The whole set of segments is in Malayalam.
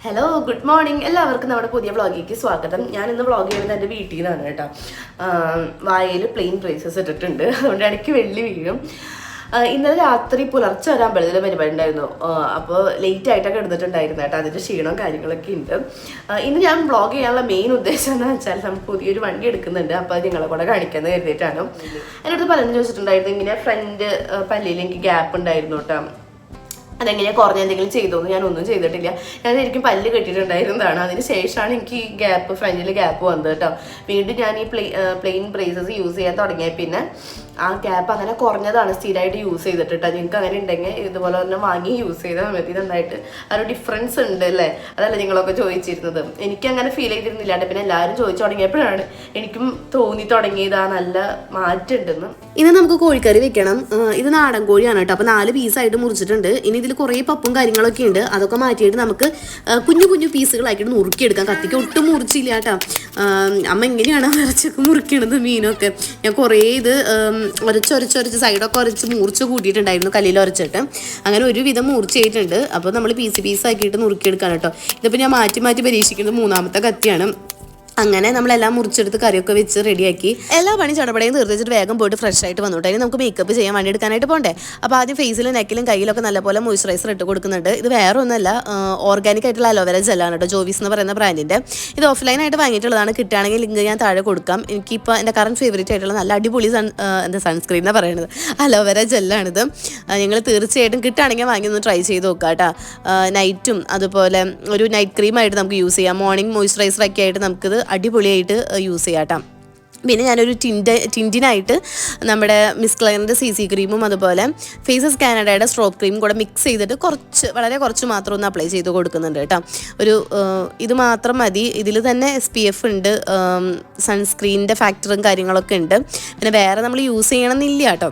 ഹലോ ഗുഡ് മോർണിംഗ് എല്ലാവർക്കും നമ്മുടെ പുതിയ വ്ളോഗിലേക്ക് സ്വാഗതം. ഞാൻ ഇന്ന് വ്ളോഗ് ചെയ്യുന്നത് എൻ്റെ വീട്ടിൽ നിന്നാണ് കേട്ടോ. വായയിൽ പ്ലെയിൻ ബ്രേസസ് ഇട്ടിട്ടുണ്ട്, അതുകൊണ്ട് ഇടയ്ക്ക് വെള്ളി വീഴും. ഇന്നലെ രാത്രി പുലർച്ചെ വരാൻ വെളുതിൽ പരിപാടി ഉണ്ടായിരുന്നു, അപ്പോൾ ലേറ്റ് ആയിട്ടൊക്കെ എടുത്തിട്ടുണ്ടായിരുന്നു കേട്ടോ. അതിൻ്റെ ക്ഷീണവും കാര്യങ്ങളൊക്കെ ഉണ്ട്. ഇന്ന് ഞാൻ വ്ളോഗ് ചെയ്യാനുള്ള മെയിൻ ഉദ്ദേശം എന്ന് വെച്ചാൽ നമ്മൾ പുതിയൊരു വണ്ടി എടുക്കുന്നുണ്ട്, അപ്പോൾ അത് നിങ്ങളെ കൂടെ കാണിക്കാമെന്ന് കരുതിയിട്ടാണ്. എൻ്റെ അടുത്ത് പലരും ചോദിച്ചിട്ടുണ്ടായിരുന്നു, ഇങ്ങനെ ഫ്രണ്ട് പല്ലിയിൽ എനിക്ക് ഗ്യാപ്പ് ഉണ്ടായിരുന്നു കേട്ടോ, അതെങ്ങനെയാണ് കുറഞ്ഞ എന്തെങ്കിലും ചെയ്തോന്ന്. ഞാനൊന്നും ചെയ്തിട്ടില്ല. ഞാൻ ശരിക്കും പല്ല് കെട്ടിയിട്ടുണ്ടായിരുന്നതാണ്, അതിന് ശേഷമാണ് എനിക്ക് ഈ ഗ്യാപ്പ് ഫ്രണ്ടിൽ ഗ്യാപ്പ് വന്നത് കേട്ടോ. വീണ്ടും ഞാൻ ഈ പ്ലെയിൻ ബ്രേസസ് യൂസ് ചെയ്യാൻ തുടങ്ങിയ പിന്നെ ആ ഗ്യാപ്പ് അങ്ങനെ കുറഞ്ഞതാണ് സ്ഥിരമായിട്ട് യൂസ് ചെയ്തിട്ട് കേട്ടോ. നിങ്ങൾക്ക് അങ്ങനെ ഉണ്ടെങ്കിൽ ഇതുപോലെ തന്നെ വാങ്ങി യൂസ് ചെയ്താൽ മതി. നന്നായിട്ട് ആ ഒരു ഡിഫറൻസ് ഉണ്ട് അല്ലേ, അതല്ല നിങ്ങളൊക്കെ ചോദിച്ചിരുന്നത്. എനിക്കങ്ങനെ ഫീൽ ചെയ്തിരുന്നില്ല കേട്ടോ. പിന്നെ എല്ലാവരും ചോദിച്ചു തുടങ്ങിയപ്പോഴാണ് എനിക്കും തോന്നി തുടങ്ങിയത് ആ നല്ല മാറ്റം ഉണ്ടെന്ന്. ഇന്ന് നമുക്ക് കോഴിക്കറി വെക്കണം. ഇത് നാടൻ കോഴിയാണ് കേട്ടോ. അപ്പോൾ 4 പീസായിട്ട് മുറിച്ചിട്ടുണ്ട്. ഇനി ഇതിൽ കുറേ പപ്പും കാര്യങ്ങളൊക്കെ ഉണ്ട്, അതൊക്കെ മാറ്റിയിട്ട് നമുക്ക് കുഞ്ഞു കുഞ്ഞു പീസുകളാക്കിയിട്ട് നുറുക്കിയെടുക്കാം. കത്തിക്ക് ഒട്ടും മുറിച്ചില്ല കേട്ടോ. അമ്മ എങ്ങനെയാണ് ഇറച്ചൊക്കെ മുറിക്കണത്, മീനൊക്കെ. ഞാൻ കുറേ ഇത് ഉരച്ച് സൈഡൊക്കെ ഉരച്ച് മുറിച്ച് കൂട്ടിയിട്ടുണ്ടായിരുന്നു, കല്ലിൽ ഉരച്ചിട്ട്. അങ്ങനെ ഒരുവിധം മുറിച്ചിട്ടുണ്ട്. അപ്പോൾ നമ്മൾ പീസാക്കിയിട്ട് നുറുക്കിയെടുക്കാൻ കേട്ടോ. ഇതിപ്പോൾ ഞാൻ മാറ്റി പരീക്ഷിക്കുന്നത് 3ാമത്തെ കത്തിയാണ്. അങ്ങനെ നമ്മളെല്ലാം മുറിച്ചെടുത്ത് കറിയൊക്കെ വെച്ച് റെഡിയാക്കി എല്ലാ പണി ചടപടയും തീർത്തിച്ചിട്ട് വേഗം പോയിട്ട് ഫ്രഷ് ആയിട്ട് വന്നു. അതിന് നമുക്ക് മേക്കപ്പ് ചെയ്യാൻ വേണ്ടി എടുക്കാനായിട്ട് പോകണ്ടേ. അപ്പോൾ ആദ്യം ഫേസിലും നെക്കിലും കയ്യിലൊക്കെ നല്ലപോലെ മോയ്സ്ചറൈസർ ഇട്ട് കൊടുക്കുന്നുണ്ട്. ഇത് വേറെ ഒന്നല്ല, ഓർഗാനിക് ആയിട്ടുള്ള അലോവേര ജെല്ലാണ് കേട്ടോ, ജോവിസ് എന്ന് പറയുന്ന ബ്രാൻഡിൻ്റെ. ഇത് ഓഫ്ലൈനായിട്ട് വാങ്ങിയിട്ടുള്ളതാണ്. കിട്ടുകയാണെങ്കിൽ ലിങ്ക് ഞാൻ താഴെ കൊടുക്കാം. എനിക്കിപ്പോൾ എൻ്റെ കറണ്ട് ഫേവറേറ്റ് ആയിട്ടുള്ള നല്ല അടിപൊളി സൺസ്ക്രീൻ എന്ന് പറയുന്നത് അലോവേര ജെല്ലാണിത്. നിങ്ങൾ തീർച്ചയായിട്ടും കിട്ടുകയാണെങ്കിൽ വാങ്ങി ഒന്ന് ട്രൈ ചെയ്ത് നോക്കുക കേട്ടോ. നൈറ്റും അതുപോലെ ഒരു നൈറ്റ് ക്രീമായിട്ട് നമുക്ക് യൂസ് ചെയ്യാം. മോർണിംഗ് മോയ്സ്ചറൈസറൊക്കെ ആയിട്ട് നമുക്കിത് അടിപൊളിയായിട്ട് യൂസ് ചെയ്യാം കേട്ടോ. പിന്നെ ഞാനൊരു ടിൻറ്റിനായിട്ട് നമ്മുടെ മിസ് ക്ലെയറിൻ്റെ CC ക്രീമും അതുപോലെ ഫേസസ് കാനഡയുടെ സ്ട്രോപ്പ് ക്രീമും കൂടെ മിക്സ് ചെയ്തിട്ട് വളരെ കുറച്ച് മാത്രം ഒന്ന് അപ്ലൈ ചെയ്ത് കൊടുക്കുന്നുണ്ട് കേട്ടോ. ഇത് മാത്രം മതി. ഇതിൽ തന്നെ SPF ഉണ്ട്, സൺസ്ക്രീനിൻ്റെ ഫാക്ടറും കാര്യങ്ങളൊക്കെ ഉണ്ട്. പിന്നെ വേറെ നമ്മൾ യൂസ് ചെയ്യണമെന്നില്ല കേട്ടോ.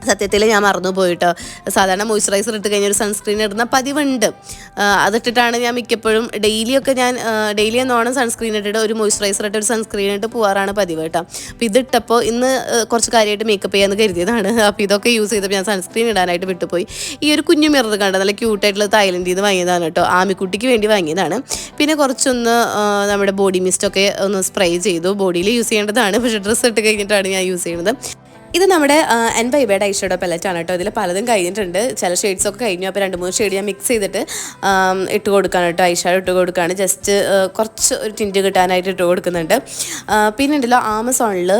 സത്യത്തിൽ ഞാൻ മറന്നു പോയിട്ടോ. സാധാരണ മോയ്സ്ചറൈസർ ഇട്ട് കഴിഞ്ഞാൽ ഒരു സൺസ്ക്രീൻ ഇടുന്ന പതിവുണ്ട്. അതിട്ടിട്ടാണ് ഞാൻ മിക്കപ്പോഴും ഡെയിലി എന്നോണം സൺസ്ക്രീൻ ഇട്ടിട്ട് ഒരു മോയ്സ്ചറൈസർ ഇട്ട് ഒരു സൺസ്ക്രീൻ ഇട്ട് പോകാറാണ് പതിവ് കേട്ടോ. അപ്പോൾ ഇതിട്ടപ്പോൾ ഇന്ന് കുറച്ച് കാര്യമായിട്ട് മേക്കപ്പ് ചെയ്യാമെന്ന് കരുതിയതാണ്. അപ്പോൾ ഇതൊക്കെ യൂസ് ചെയ്തപ്പോൾ ഞാൻ സൺസ്ക്രീൻ ഇടാനായിട്ട് വിട്ടുപോയി. ഈ ഒരു കുഞ്ഞു മിറർ കണ്ട നല്ല ക്യൂട്ടായിട്ടുള്ള തായ്ലൻഡിൽ നിന്ന് വാങ്ങിയതാണ് കേട്ടോ, ആമിക്കുട്ടിക്ക് വേണ്ടി വാങ്ങിയതാണ്. പിന്നെ കുറച്ചൊന്ന് നമ്മുടെ ബോഡി മിസ്റ്റൊക്കെ ഒന്ന് സ്പ്രേ ചെയ്തു. ബോഡിയിൽ യൂസ് ചെയ്യേണ്ടതാണ്, പക്ഷേ ഡ്രസ്സ് ഇട്ട് കഴിഞ്ഞിട്ടാണ് ഞാൻ യൂസ് ചെയ്യുന്നത്. ഇത് നമ്മുടെ എൻവൈബയുടെ ഐഷാഡോ പെലറ്റാണ് കേട്ടോ. ഇതിൽ പലതും കഴിഞ്ഞിട്ടുണ്ട്, ചില ഷെയ്ഡ്സൊക്കെ കഴിഞ്ഞു. അപ്പോൾ 2-3 ഷെയ്ഡ് ഞാൻ മിക്സ് ചെയ്തിട്ട് ഇട്ട് കൊടുക്കുകയാണ് കേട്ടോ. ഐഷാഡോ ഇട്ട് കൊടുക്കുകയാണ്, ജസ്റ്റ് കുറച്ച് ഒരു ടിൻറ്റ് കിട്ടാനായിട്ട് ഇട്ട് കൊടുക്കുന്നുണ്ട്. പിന്നെ ഉണ്ടല്ലോ, ആമസോണിൽ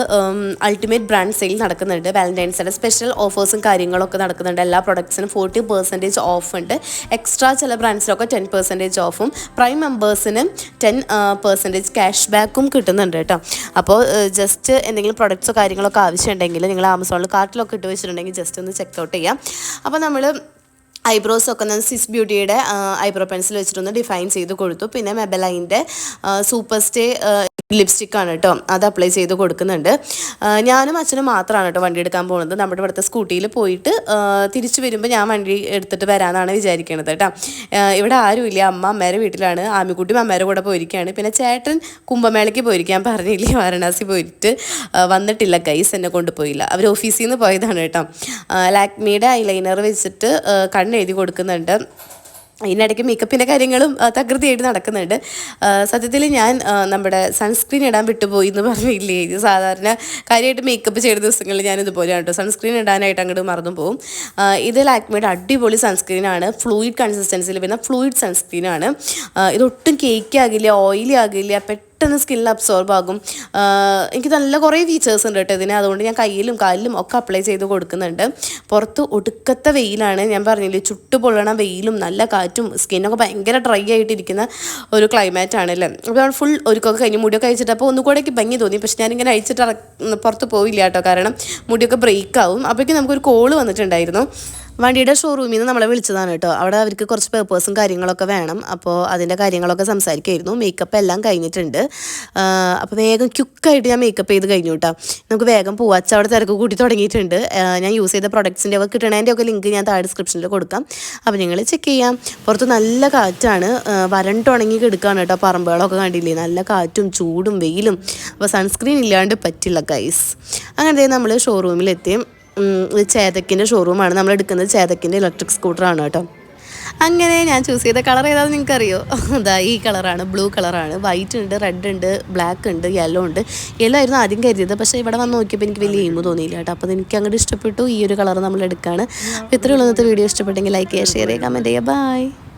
അൾട്ടിമേറ്റ് ബ്രാൻഡ് സെയിൽ നടക്കുന്നുണ്ട്. വാലന്റൈൻസ് ഡേ സ്പെഷ്യൽ ഓഫേഴ്സും കാര്യങ്ങളൊക്കെ നടക്കുന്നുണ്ട്. എല്ലാ പ്രൊഡക്ട്സിനും 40% ഓഫ് ഉണ്ട്. എക്സ്ട്രാ ചില ബ്രാൻഡ്സിലൊക്കെ 10% ഓഫും, പ്രൈം മെമ്പേഴ്സിന് 10% ക്യാഷ് ബാക്കും കിട്ടുന്നുണ്ട് കേട്ടോ. അപ്പോൾ ജസ്റ്റ് എന്തെങ്കിലും പ്രൊഡക്ട്സോ കാര്യങ്ങളൊക്കെ ആവശ്യമുണ്ടെങ്കിൽ നിങ്ങൾ ആമസോണിൽ കാർട്ടിലൊക്കെ ഇട്ട് വെച്ചിട്ടുണ്ടെങ്കിൽ ജസ്റ്റ് ഒന്ന് ചെക്കൗട്ട് ചെയ്യാം. അപ്പോൾ നമ്മൾ ഐബ്രോസൊക്കെ സിസ് ബ്യൂട്ടിയുടെ ഐബ്രോ പെൻസിൽ വെച്ചിട്ടൊന്ന് ഡിഫൈൻ ചെയ്ത് കൊടുത്തു. പിന്നെ മെബലൈൻ്റെ സൂപ്പർ സ്റ്റേ ലിപ്സ്റ്റിക്കാണ് കേട്ടോ, അത് അപ്ലൈ ചെയ്ത് കൊടുക്കുന്നുണ്ട്. ഞാനും അച്ഛനും മാത്രമാണ് കേട്ടോ വണ്ടി എടുക്കാൻ പോകുന്നത്. നമ്മുടെ ഇവിടുത്തെ സ്കൂട്ടിയിൽ പോയിട്ട് തിരിച്ചു വരുമ്പോൾ ഞാൻ വണ്ടി എടുത്തിട്ട് വരാമെന്നാണ് വിചാരിക്കുന്നത് കേട്ടോ. ഇവിടെ ആരുമില്ല, അമ്മേരെ വീട്ടിലാണ്. ആമിക്കുട്ടി അമ്മേരെ കൂടെ പോയിരിക്കുകയാണ്. പിന്നെ ചേട്ടൻ കുംഭമേളയ്ക്ക് പോയിരിക്കാൻ പറഞ്ഞില്ലേ, വാരണാസി പോയിട്ട് വന്നിട്ടില്ല ഗൈസ്, എന്നെ കൊണ്ടുപോയില്ല. അവർ ഓഫീസിൽ നിന്ന് പോയതാണ് കേട്ടോ. ലാക്മിയുടെ ഐലൈനർ വെച്ചിട്ട് എഴുതി കൊടുക്കുന്നുണ്ട്. ഇതിനിടയ്ക്ക് മേക്കപ്പിൻ്റെ കാര്യങ്ങളും തകൃതിയായിട്ട് നടക്കുന്നുണ്ട്. സത്യത്തിൽ ഞാൻ നമ്മുടെ സൺസ്ക്രീൻ ഇടാൻ വിട്ടുപോയി എന്ന് പറഞ്ഞില്ലേ. സാധാരണ കാര്യമായിട്ട് മേക്കപ്പ് ചെയ്ത ദിവസങ്ങളിൽ ഞാൻ ഇതുപോലെയാണ് കേട്ടോ, സൺസ്ക്രീൻ ഇടാനായിട്ട് അങ്ങോട്ട് മറന്നു പോകും. ഇത് ലാക്മിയുടെ അടിപൊളി സൺസ്ക്രീനാണ്, ഫ്ലൂയിഡ് കൺസിസ്റ്റൻസിയിൽ വരുന്ന ഫ്ലൂയിഡ് സൺസ്ക്രീനാണ്. ഇതൊട്ടും കേക്ക് ആകില്ല, ഓയിലി ആകില്ല, പെട്ടെന്ന് സ്കിന്നിൽ അബ്സോർബ് ആകും. എനിക്ക് നല്ല കുറേ ഫീച്ചേഴ്സ് ഉണ്ട് കേട്ടോ ഇതിന്. അതുകൊണ്ട് ഞാൻ കയ്യിലും കാലിലും ഒക്കെ അപ്ലൈ ചെയ്ത് കൊടുക്കുന്നുണ്ട്. പുറത്ത് ഒടുക്കത്തെ വെയിലാണ്, ഞാൻ പറഞ്ഞില്ലേ, ചുട്ടുപൊള്ളണ വെയിലും നല്ല കാറ്റും, സ്കിന്നൊക്കെ ഭയങ്കര ഡ്രൈ ആയിട്ടിരിക്കുന്ന ഒരു ക്ലൈമാറ്റ് ആണല്ലേ. അപ്പോൾ ഫുൾ ഒരുക്കൊക്കെ കഴിഞ്ഞ് മുടിയൊക്കെ അയച്ചിട്ട് അപ്പോൾ ഒന്നുകൂടെ എനിക്ക് ഭംഗി തോന്നി. പക്ഷെ ഞാനിങ്ങനെ അയച്ചിട്ട് പുറത്ത് പോയില്ല കേട്ടോ, കാരണം മുടിയൊക്കെ ബ്രേക്ക് ആവും. അപ്പോഴേക്കും നമുക്കൊരു കോള് വന്നിട്ടുണ്ടായിരുന്നു. വണ്ടിയുടെ ഷോറൂമിൽ നിന്ന് നമ്മളെ വിളിച്ചതാണ് കേട്ടോ. അവിടെ അവർക്ക് കുറച്ച് പേപ്പേഴ്സും കാര്യങ്ങളൊക്കെ വേണം. അപ്പോൾ അതിൻ്റെ കാര്യങ്ങളൊക്കെ സംസാരിക്കുമായിരുന്നു. മേക്കപ്പ് എല്ലാം കഴിഞ്ഞിട്ടുണ്ട്. അപ്പോൾ വേഗം ക്യുക്കായിട്ട് ഞാൻ മേക്കപ്പ് ചെയ്ത് കഴിഞ്ഞു കേട്ടോ. നമുക്ക് വേഗം പോവാച്ച അവിടെ തിരക്ക് കൂട്ടി തുടങ്ങിയിട്ടുണ്ട്. ഞാൻ യൂസ് ചെയ്ത പ്രൊഡക്ട്സിൻ്റെ ഒക്കെ കിട്ടണതിൻ്റെ ഒക്കെ ലിങ്ക് ഞാൻ താഴെ ഡിസ്ക്രിപ്ഷനിൽ കൊടുക്കാം. അപ്പോൾ നിങ്ങൾ ചെക്ക് ചെയ്യാം. പുറത്ത് നല്ല കാറ്റാണ്, വരണ്ടുണങ്ങി കിടക്കുകയാണ് കേട്ടോ. പറമ്പുകളൊക്കെ കണ്ടില്ലേ, നല്ല കാറ്റും ചൂടും വെയിലും. അപ്പോൾ സൺസ്ക്രീൻ ഇല്ലാണ്ട് പറ്റില്ല ഗൈസ്. അങ്ങനെ നമ്മൾ ഷോറൂമിലെത്തി. ചേതക്കിൻ്റെ ഷോറൂമാണ് നമ്മൾ എടുക്കുന്നത്. ചേതക്കിൻ്റെ ഇലക്ട്രിക് സ്കൂട്ടറാണ് കേട്ടോ. അങ്ങനെ ഞാൻ ചൂസ് ചെയ്ത കളർ ഏതാണെന്ന് നിങ്ങൾക്കറിയോ? അതാ ഈ കളറാണ്, ബ്ലൂ കളറാണ്. വൈറ്റ് ഉണ്ട്, റെഡ് ഉണ്ട്, ബ്ലാക്ക് ഉണ്ട്, യെല്ലോ ഉണ്ട്. യെല്ലോ ആയിരുന്നു ആദ്യം കരുതിയത്, പക്ഷേ ഇവിടെ വന്ന് നോക്കിയപ്പോൾ എനിക്ക് വലിയ എയിം തോന്നിയില്ല കേട്ടോ. അപ്പോൾ എനിക്ക് അങ്ങോട്ട് ഇഷ്ടപ്പെട്ടു. ഈ ഒരു കളർ നമ്മൾ എടുക്കുകയാണ്. അപ്പോൾ ഇത്രയുള്ള ഇന്നത്തെ വീഡിയോ ഇഷ്ടപ്പെട്ടെങ്കിൽ ലൈക്ക് ചെയ്യുക, ഷെയർ ചെയ്യുക, കമൻറ്റ് ചെയ്യുക. ബൈ.